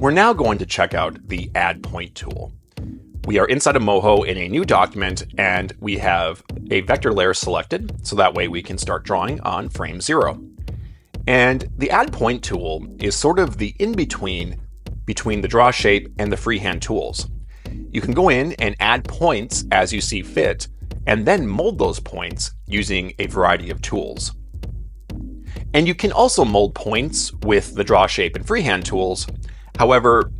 We're now going to check out the Add Point tool. We are inside of Moho in a new document, and we have a vector layer selected, so that way we can start drawing on frame 0. And the Add Point tool is sort of the in-between between the draw shape and the freehand tools. You can go in and add points as you see fit, and then mold those points using a variety of tools. And you can also mold points with the draw shape and freehand tools. However,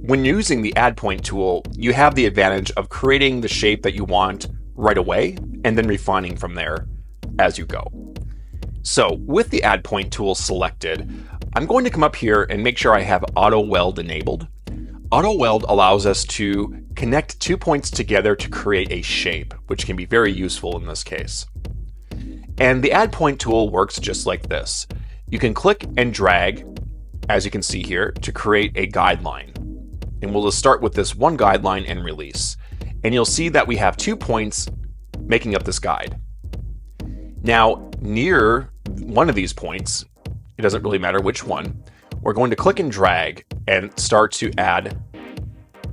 when using the Add Point tool, you have the advantage of creating the shape that you want right away and then refining from there as you go. So with the Add Point tool selected, I'm going to come up here and make sure I have Auto Weld enabled. Auto Weld allows us to connect 2 points together to create a shape, which can be very useful in this case. And the Add Point tool works just like this. You can click and drag, as you can see here, to create a guideline. And we'll just start with this one guideline and release. And you'll see that we have 2 points making up this guide. Now, near one of these points, it doesn't really matter which one, we're going to click and drag and start to add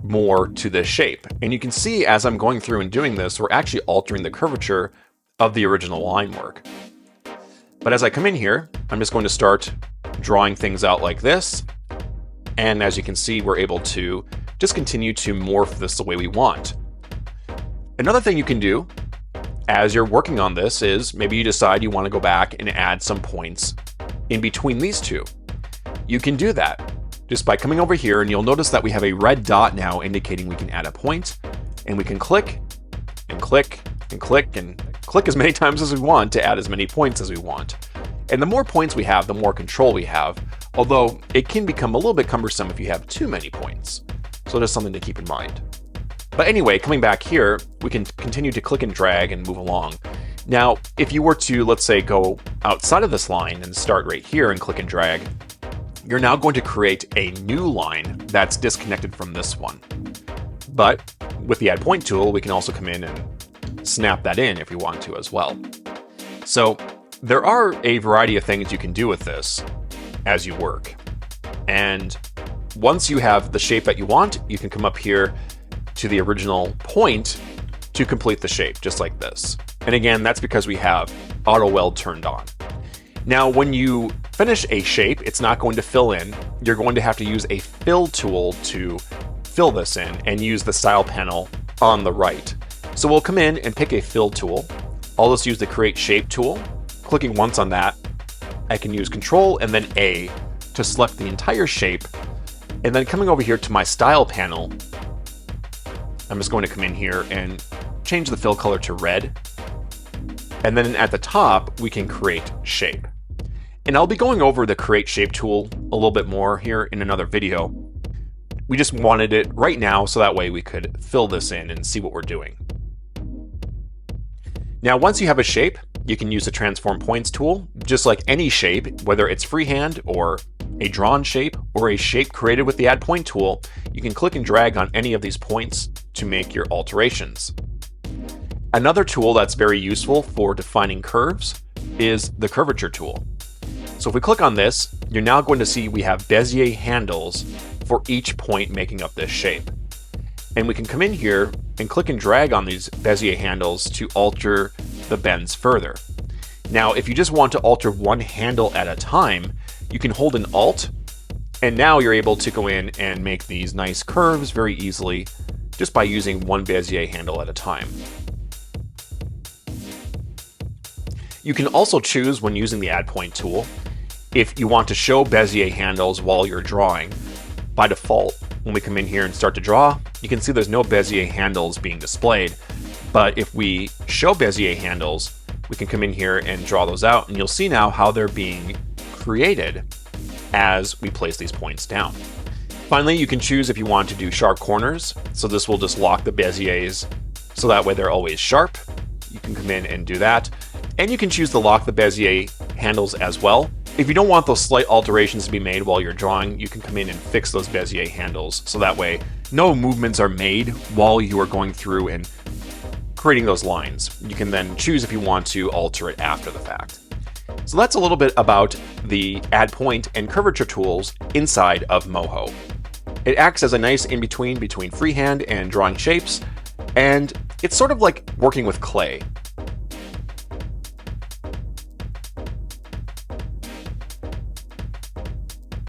more to this shape. And you can see as I'm going through and doing this, we're actually altering the curvature of the original line work. But as I come in here, I'm just going to start drawing things out like this. And as you can see, we're able to just continue to morph this the way we want. Another thing you can do as you're working on this is maybe you decide you want to go back and add some points in between these two. You can do that just by coming over here, and you'll notice that we have a red dot now indicating we can add a point, and we can click and click and click and click as many times as we want to add as many points as we want. And the more points we have, the more control we have, although it can become a little bit cumbersome if you have too many points. So that's something to keep in mind. But anyway, coming back here, we can continue to click and drag and move along. Now, if you were to, let's say, go outside of this line and start right here and click and drag, you're now going to create a new line that's disconnected from this one. But with the Add Point tool, we can also come in and snap that in if we want to as well. So there are a variety of things you can do with this as you work. And once you have the shape that you want, you can come up here to the original point to complete the shape, just like this. And again, that's because we have Auto Weld turned on. Now, when you finish a shape, it's not going to fill in. You're going to have to use a fill tool to fill this in and use the style panel on the right. So we'll come in and pick a fill tool. I'll just use the create shape tool. Clicking once on that, I can use Control and then A to select the entire shape. And then coming over here to my style panel, I'm just going to come in here and change the fill color to red. And then at the top, we can create shape. And I'll be going over the create shape tool a little bit more here in another video. We just wanted it right now so that way we could fill this in and see what we're doing. Now, once you have a shape, you can use the transform points tool. Just like any shape, whether it's freehand or a drawn shape or a shape created with the Add Point tool, you can click and drag on any of these points to make your alterations. Another tool that's very useful for defining curves is the curvature tool. So if we click on this, you're now going to see we have Bezier handles for each point making up this shape. And we can come in here and click and drag on these Bezier handles to alter the bends further. Now, if you just want to alter one handle at a time, you can hold an Alt, and now you're able to go in and make these nice curves very easily just by using one Bezier handle at a time. You can also choose when using the Add Point tool if you want to show Bezier handles while you're drawing. By default, when we come in here and start to draw, you can see there's no Bezier handles being displayed. But if we show Bezier handles, we can come in here and draw those out, and you'll see now how they're being created as we place these points down. Finally, you can choose if you want to do sharp corners. So this will just lock the Beziers so that way they're always sharp. You can come in and do that. And you can choose to lock the Bezier handles as well. If you don't want those slight alterations to be made while you're drawing, you can come in and fix those Bezier handles so that way no movements are made while you are going through and creating those lines. You can then choose if you want to alter it after the fact. So that's a little bit about the Add Point and curvature tools inside of Moho. It acts as a nice in-between between freehand and drawing shapes, and it's sort of like working with clay.